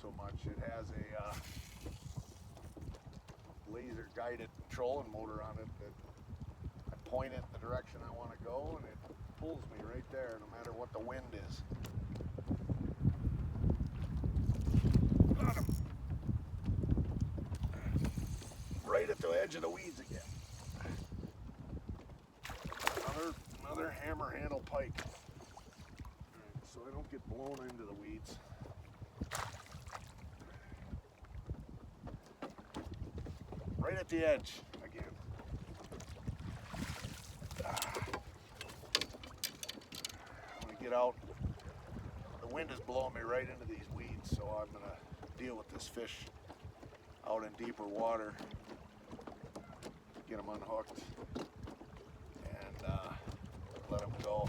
so much. It has a laser guided trolling motor on it that I point it the direction I want to go and it pulls me right there no matter what the wind is. Got him. Right at the edge of the weeds again. Another hammer handle pike. Right, so I don't get blown into the weeds. Right at the edge again. I'm gonna get out. The wind is blowing me right into these weeds, so I'm gonna deal with this fish out in deeper water. Get him unhooked and let him go.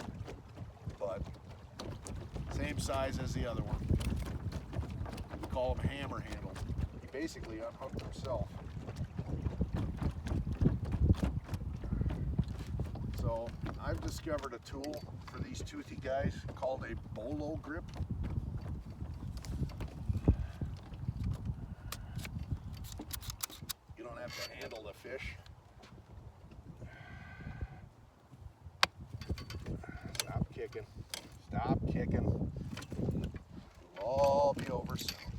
But same size as the other one. We call him hammer handle. He basically unhooked himself. So I've discovered a tool for these toothy guys called a bolo grip. You don't have to handle the fish. Stop kicking. Stop kicking. It'll all be over soon.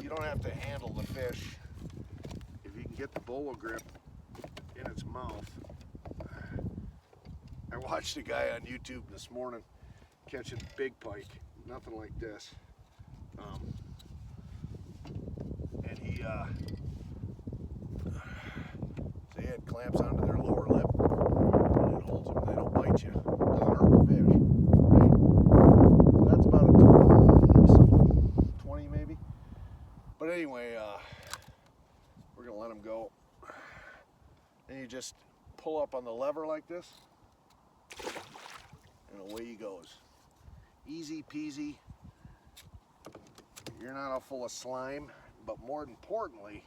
You don't have to handle the fish. If you can get the bolo grip in its mouth. I watched a guy on YouTube this morning catching big pike, nothing like this. And he had clamps onto their lower lip and it holds them, they don't bite you. It doesn't hurt the fish, right? So that's about a 20 maybe. But anyway, we're gonna let him go. And you just pull up on the lever like this, and away he goes. Easy peasy. You're not all full of slime, but more importantly,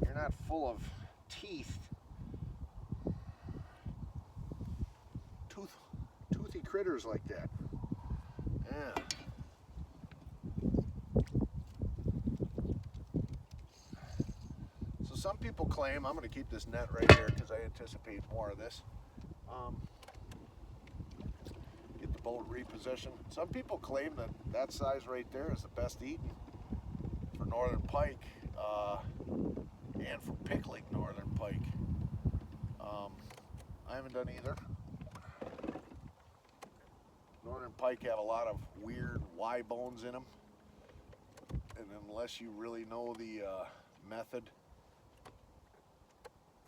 you're not full of teeth. Toothy critters like that. Yeah. Some people claim, I'm going to keep this net right here because I anticipate more of this. Get the boat repositioned. Some people claim that that size right there is the best eating for northern pike and for pickling northern pike. I haven't done either. Northern pike have a lot of weird Y bones in them, and unless you really know the method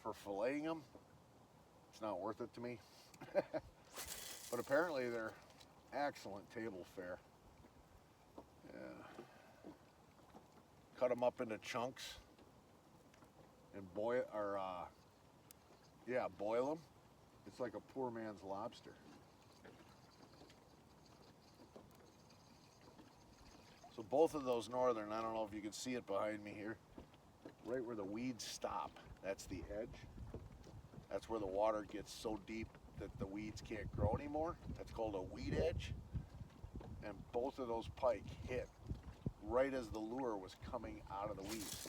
for filleting them, it's not worth it to me. But apparently they're excellent table fare. Yeah. Cut them up into chunks and boil them. It's like a poor man's lobster. So both of those northern, I don't know if you can see it behind me here, right where the weeds stop. That's the edge. That's where the water gets so deep that the weeds can't grow anymore. That's called a weed edge. And both of those pike hit right as the lure was coming out of the weeds.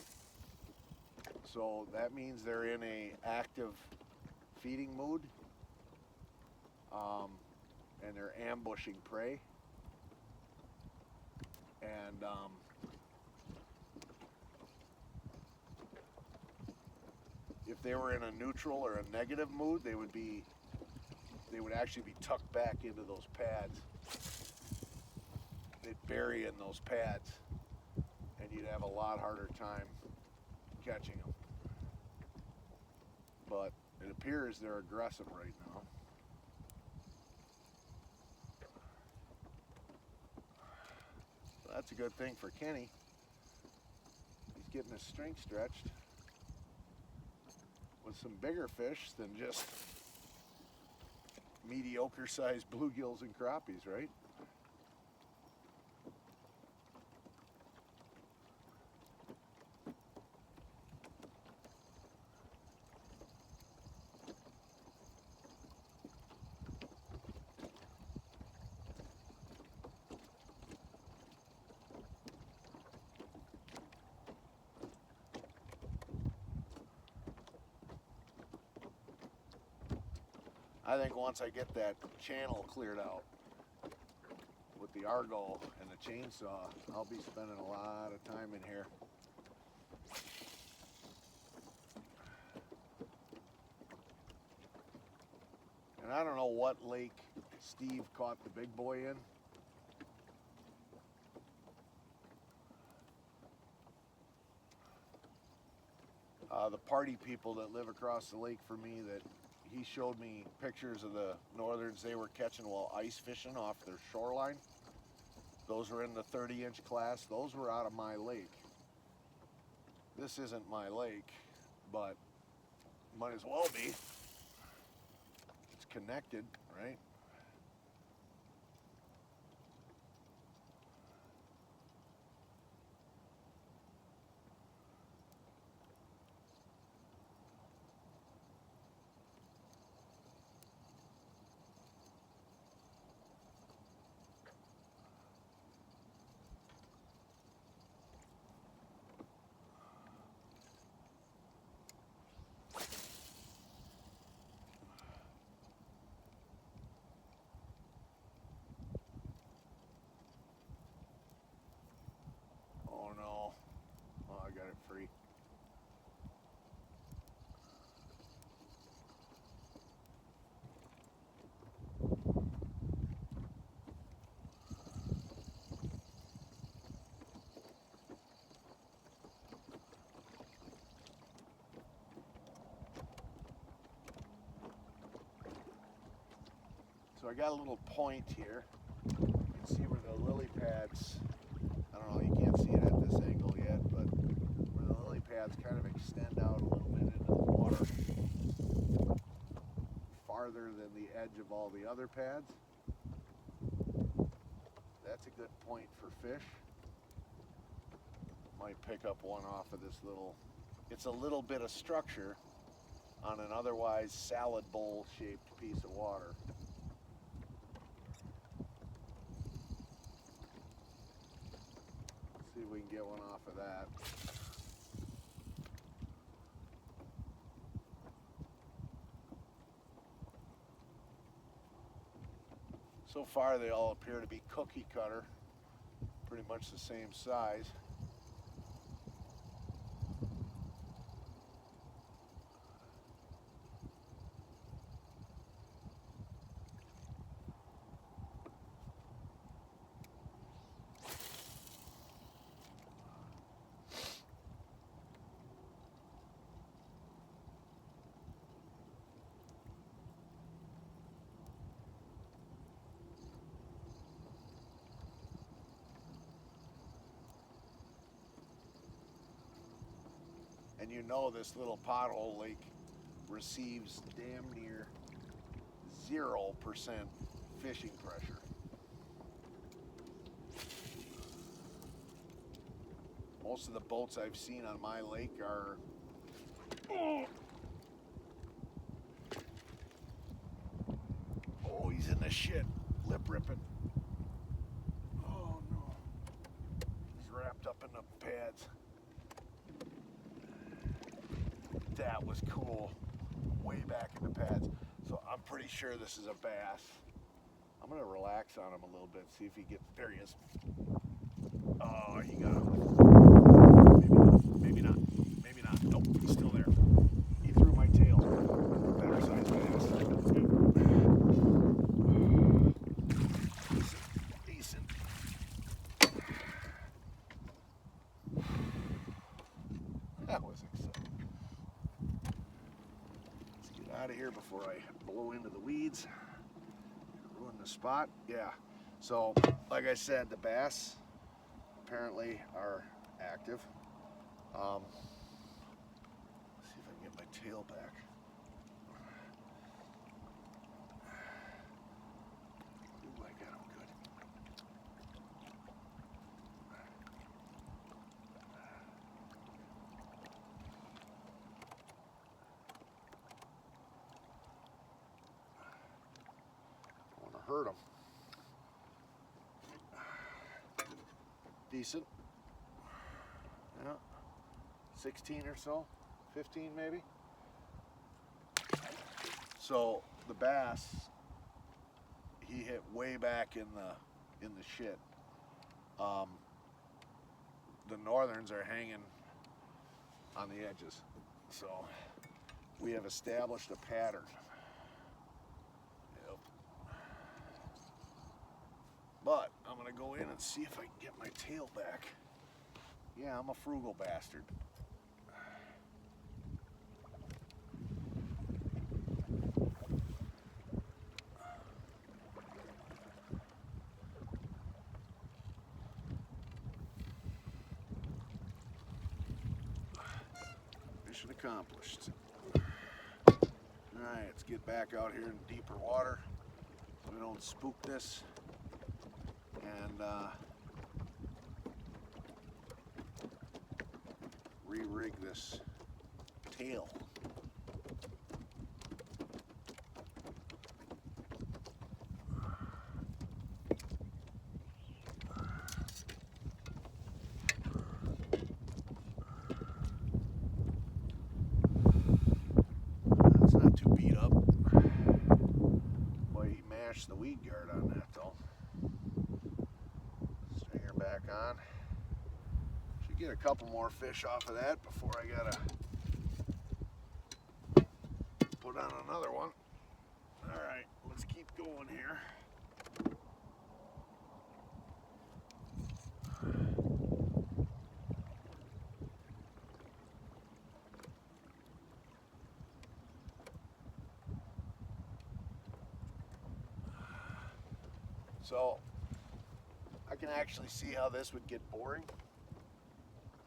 So that means they're in a active feeding mood, and they're ambushing prey. And if they were in a neutral or a negative mood, they would actually be tucked back into those pads. They'd bury in those pads, and you'd have a lot harder time catching them. But it appears they're aggressive right now. So that's a good thing for Kenny. He's getting his strength stretched with some bigger fish than just mediocre sized bluegills and crappies, right? I think once I get that channel cleared out with the Argo and the chainsaw, I'll be spending a lot of time in here. And I don't know what lake Steve caught the big boy in. The party people that live across the lake from me, that he showed me pictures of the northerns they were catching while ice fishing off their shoreline. Those were in the 30-inch class. Those were out of my lake. This isn't my lake, but might as well be. It's connected, right? Oh no. Oh, I got it free. So I got a little point here. You can see where the lily pads, I don't know, you can't see it at this angle yet, but where the lily pads kind of extend out a little bit into the water, farther than the edge of all the other pads. That's a good point for fish. Might pick up one off of this little, it's a little bit of structure on an otherwise salad bowl shaped piece of water. See if we can get one off of that. So far they all appear to be cookie cutter, pretty much the same size. And you know this little pothole lake receives damn near 0% fishing pressure. Most of the boats I've seen on my lake are oh, he's in the shit, lip ripping. Oh no, he's wrapped up in the pads. That was cool, way back in the pads. So I'm pretty sure this is a bass. I'm gonna relax on him a little bit, see if he gets, there he is. Oh, he got him. Maybe not, maybe not. Nope, he's still there. He threw my tail. Better size bass. Decent. That was exciting. Out of here before I blow into the weeds, ruin the spot. Yeah, so like I said, the bass apparently are active. Let's see if I can get my tail back. Ooh, I got him good. Hurt them. Decent. Yeah. 16 or so, 15 maybe. So the bass, he hit way back in the shit. The northerns are hanging on the edges, so we have established a pattern. Yep. But I'm gonna go in and see if I can get my tail back. Yeah, I'm a frugal bastard. Mission accomplished. Alright, let's get back out here in deeper water so we don't spook this. And re-rig this tail. That's not too beat up. Boy, he mashed the weed guard on that though. Stringer back on. Should get a couple more fish off of that before I gotta put on another one. Alright, let's keep going here. So I can actually see how this would get boring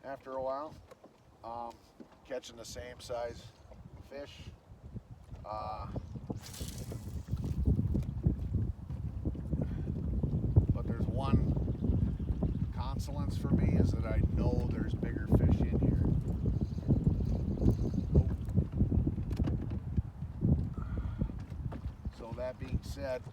after a while. Catching the same size fish. But there's one consolence for me is that I know there's bigger fish in here. So that being said,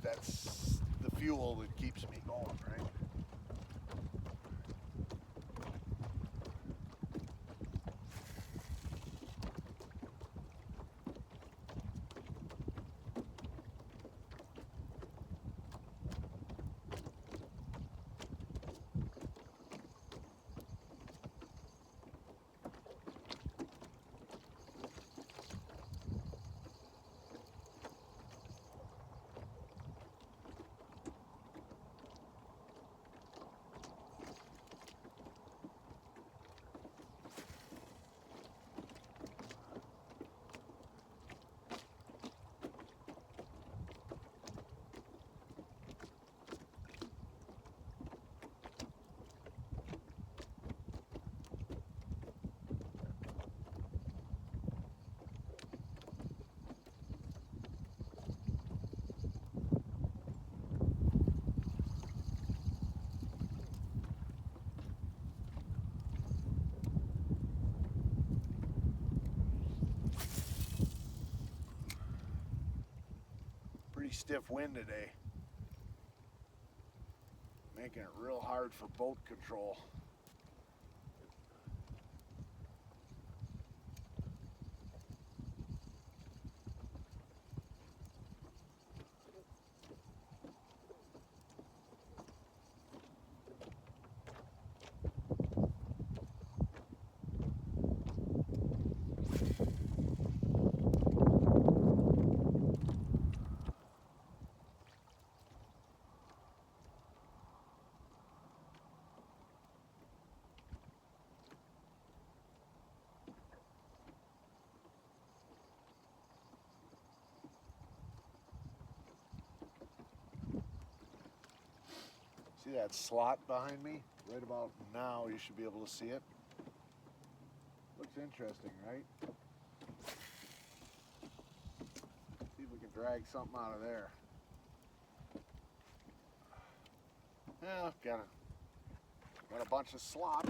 that's the fuel that keeps me going, right? Pretty stiff wind today, making it real hard for boat control. See that slot behind me? Right about now you should be able to see it. Looks interesting, right? See if we can drag something out of there. Yeah, got a bunch of slop.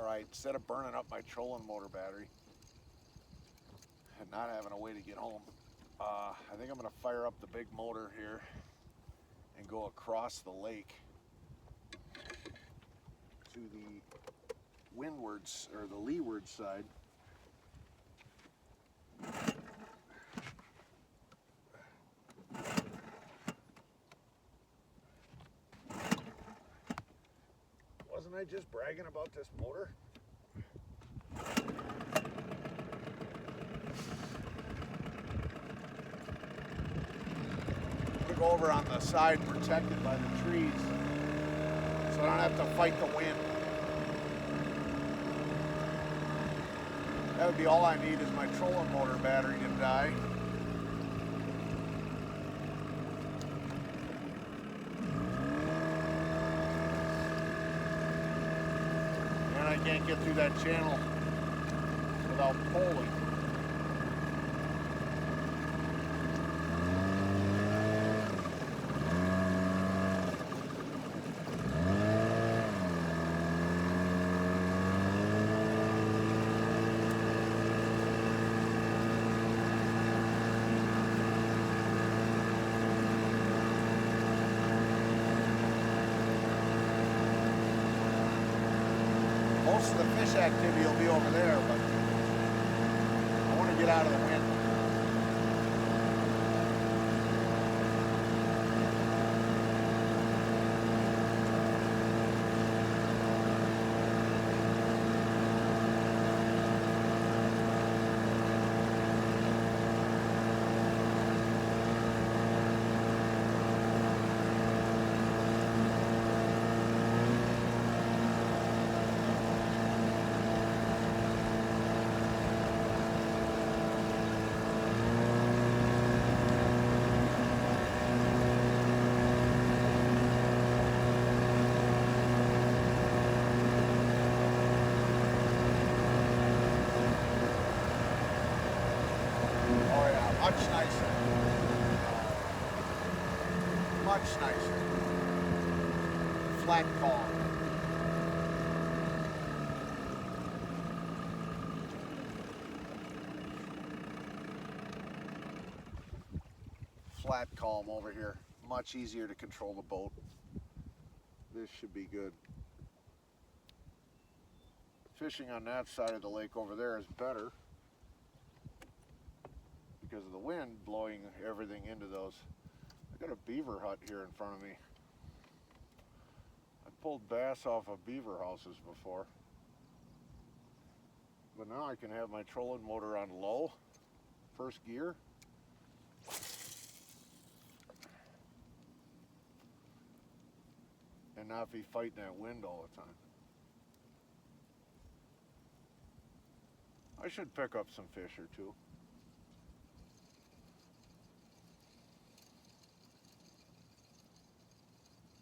All right, instead of burning up my trolling motor battery and not having a way to get home, I think I'm gonna fire up the big motor here and go across the lake to the windwards, or the leeward side. Wasn't I just bragging about this motor? I'm gonna go over on the side protected by the trees so I don't have to fight the wind. That would be all I need, is my trolling motor battery to die. And I can't get through that channel without pulling. Most of the fish activity will be over there, but I want to get out of the wind. Much nicer. Much nicer. Flat calm. Flat calm over here. Much easier to control the boat. This should be good. Fishing on that side of the lake over there is better because of the wind blowing everything into those. I got a beaver hut here in front of me. I pulled bass off of beaver houses before, but now I can have my trolling motor on low, first gear. And not be fighting that wind all the time. I should pick up some fish or two.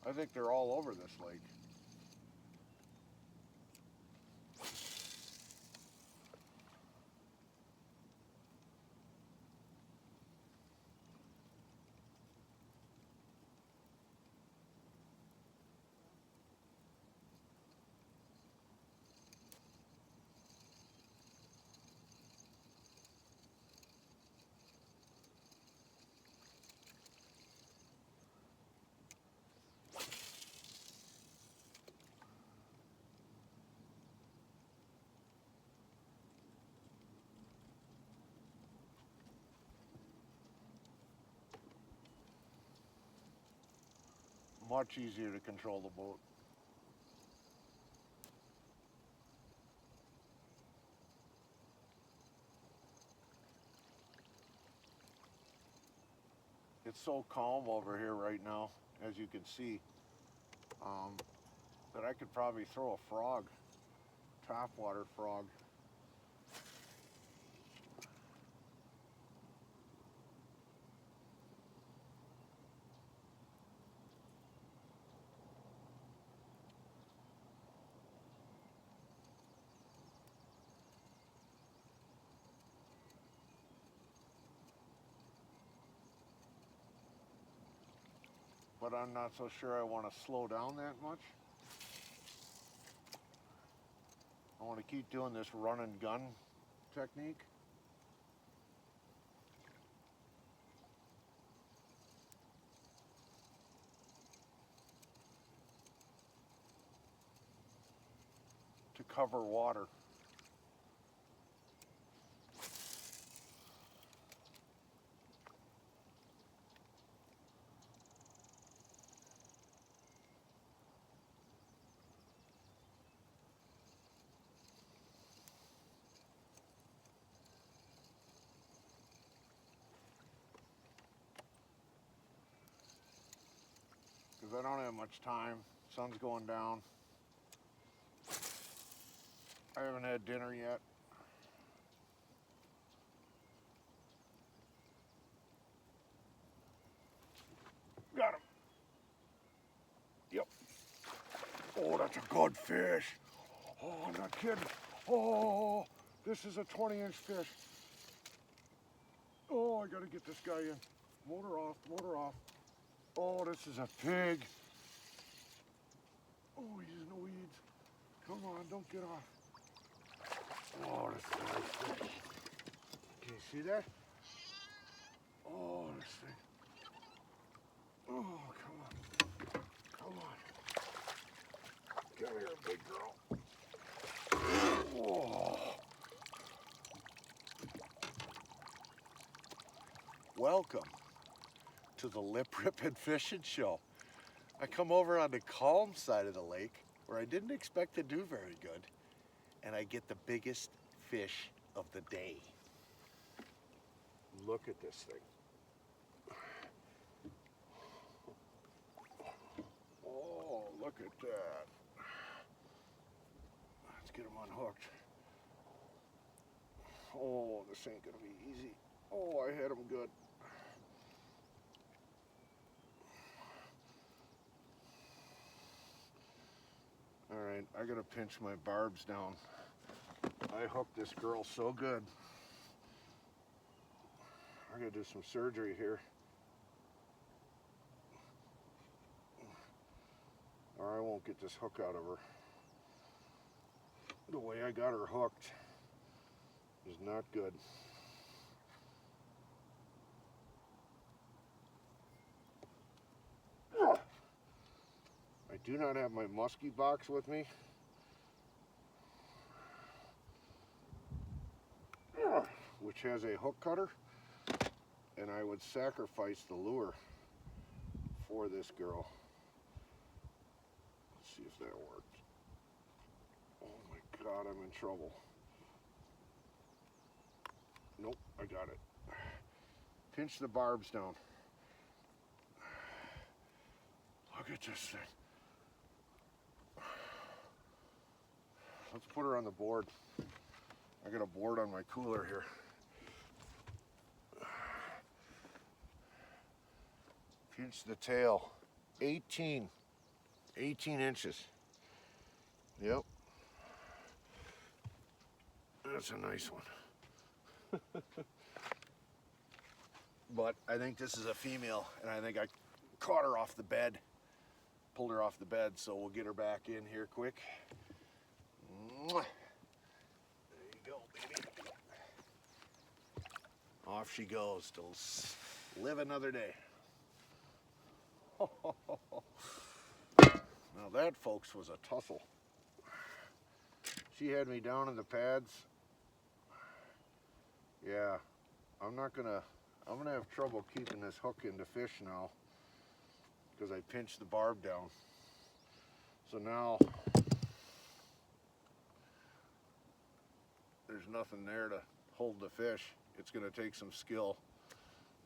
I think they're all over this lake. Much easier to control the boat. It's so calm over here right now, as you can see, that I could probably throw a frog, topwater frog. But I'm not so sure I want to slow down that much. want to keep doing this run and gun technique. To cover water. Because I don't have much time. Sun's going down. I haven't had dinner yet. Got him. Yep. Oh, that's a good fish. Oh, I'm not kidding. Oh, this is a 20-inch fish. Oh, I gotta get this guy in. Motor off, motor off. Oh, this is a pig. Oh, he's in the weeds. Come on, don't get off. Oh, this is a nice fish. Can you see that? Oh, this thing. Oh, come on. Come on. Come here, big girl. Oh. Welcome to the Rippin Fishing Show. I come over on the calm side of the lake where I didn't expect to do very good, and I get the biggest fish of the day. Look at this thing. Oh, look at that. Let's get him unhooked. Oh, this ain't gonna be easy. Oh, I had him good. All right, I gotta pinch my barbs down. I hooked this girl so good. I gotta do some surgery here, or I won't get this hook out of her. The way I got her hooked is not good. I do not have my muskie box with me. Which has a hook cutter, and I would sacrifice the lure for this girl. Let's see if that worked. Oh my God, I'm in trouble. Nope, I got it. Pinch the barbs down. Look at this thing. Let's put her on the board. I got a board on my cooler here. Pinch the tail. 18 inches. Yep. That's a nice one. But I think this is a female, and I think I caught her off the bed. Pulled her off the bed, so we'll get her back in here quick. Mwah. There you go, baby. Off she goes to live another day. Now that, folks, was a tussle. She had me down in the pads. Yeah, I'm gonna have trouble keeping this hook into fish now because I pinched the barb down. So now there's nothing there to hold the fish. It's gonna take some skill.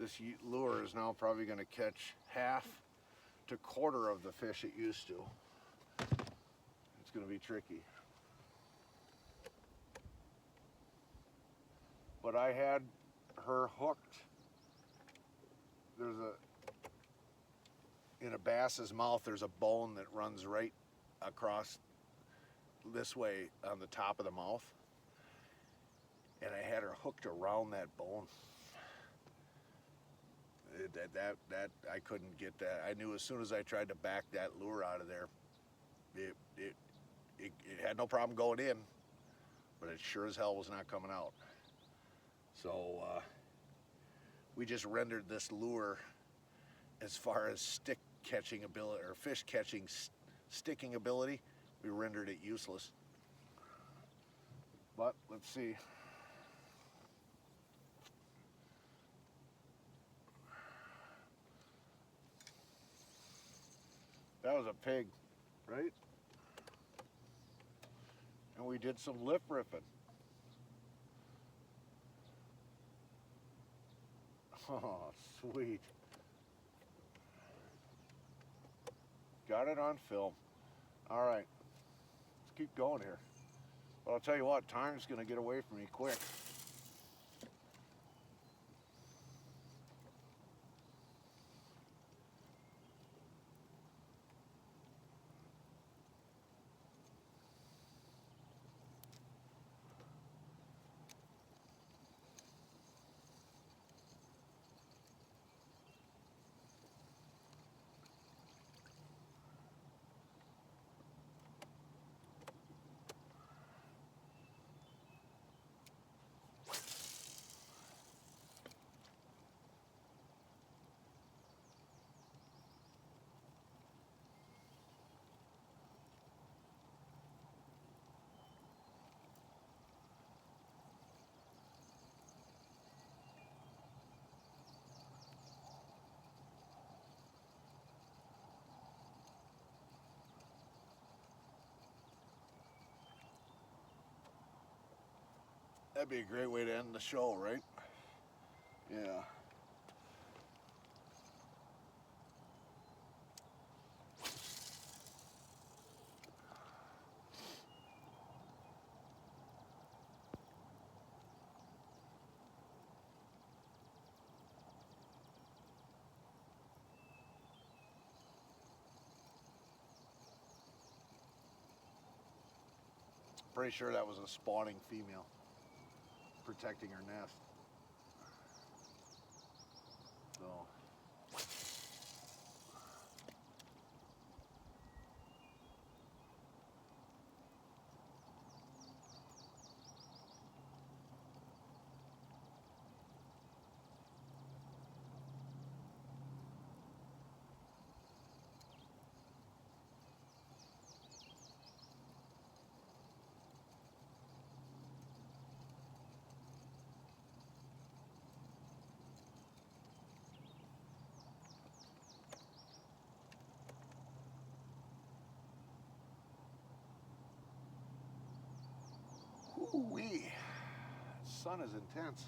This lure is now probably gonna catch half to quarter of the fish it used to. It's gonna be tricky. But I had her hooked. In a bass's mouth, there's a bone that runs right across this way on the top of the mouth. And I had her hooked around that bone. That I couldn't get that. I knew as soon as I tried to back that lure out of there, it had no problem going in. but it sure as hell was not coming out. So we just rendered this lure, as far as stick catching ability or fish catching sticking ability, we rendered it useless. But let's see. That was a pig, right? And we did some lip ripping. Oh, sweet. Got it on film. All right, let's keep going here. But I'll tell you what, time's gonna get away from me quick. That'd be a great way to end the show, right? Yeah. Pretty sure that was a spawning female protecting her nest. So. Ooh-wee. Sun is intense.